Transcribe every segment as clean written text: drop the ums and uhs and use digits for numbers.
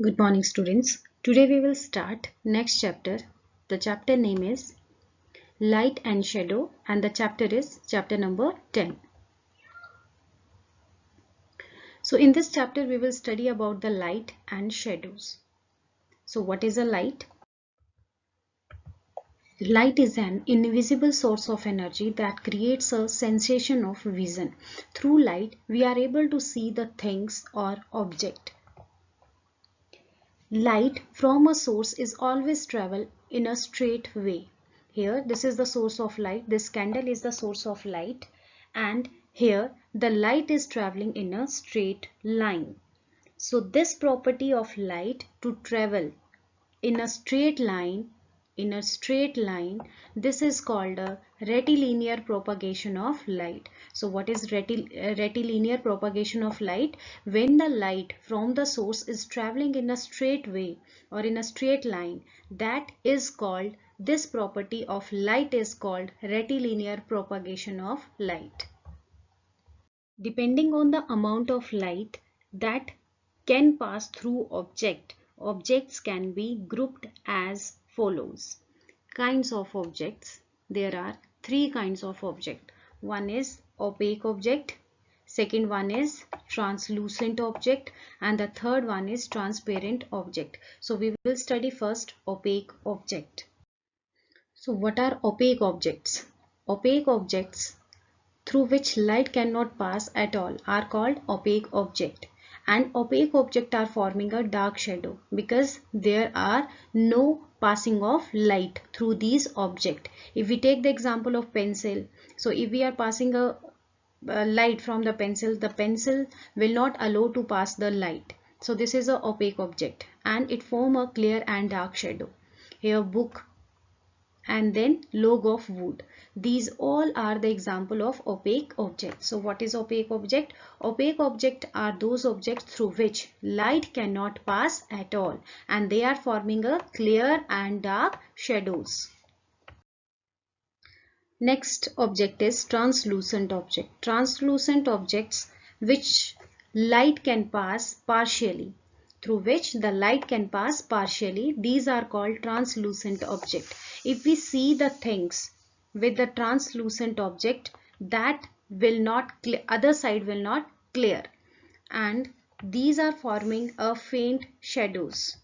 Good morning, students. Today we will start next chapter. The chapter name is Light and Shadow and the chapter is chapter number 10. So in this chapter we will study about the light and shadows. So what is a light? Light is an invisible source of energy that creates a sensation of vision. Through light we are able to see the things or object. Light from a source is always travel in a straight way. Here this is the source of light. This candle is the source of light, and here the light is traveling in a straight line. So this property of light to travel in a straight line, this is called a rectilinear propagation of light. So what is rectilinear propagation of light? When the light from the source is traveling in a straight way or in a straight line, that is called, this property of light is called rectilinear propagation of light. Depending on the amount of light that can pass through objects can be grouped as follows. Kinds of objects. There are three kinds of object. One is opaque object, second one is translucent object, and the third one is transparent object. So we will study first opaque object. So what are opaque objects? Opaque objects through which light cannot pass at all are called opaque object, and opaque object are forming a dark shadow because there are no passing of light through these object. If we take the example of pencil, so if we are passing a light from the pencil will not allow to pass the light. So this is a opaque object and it form a clear and dark shadow. Here book and then log of wood. These all are the example of opaque objects. So what is opaque object? Opaque object are those objects through which light cannot pass at all and they are forming a clear and dark shadows. Next object is translucent object. Translucent objects which light can pass partially, through which the light can pass partially, these are called translucent object. If we see the things with the translucent object, that will not other side will not clear, and these are forming a faint shadows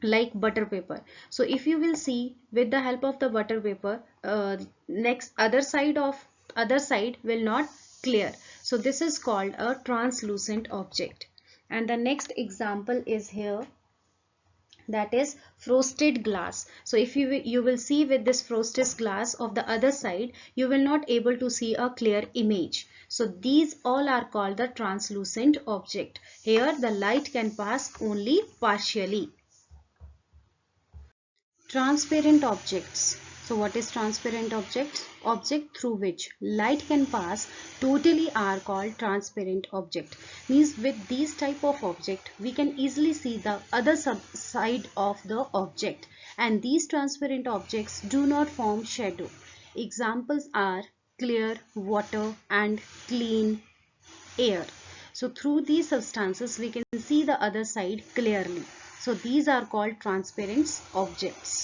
like butter paper. So if you will see with the help of the butter paper, next other side will not clear. So this is called a translucent object. And the next example is here, that is frosted glass. So if you will see with this frosted glass of the other side, you will not able to see a clear image. So these all are called the translucent object. Here the light can pass only partially. Transparent objects. So what is transparent objects? Object through which light can pass totally are called transparent object. Means with these type of object we can easily see the other side of the object, and these transparent objects do not form shadow. Examples are clear water and clean air. So through these substances we can see the other side clearly. So these are called transparent objects.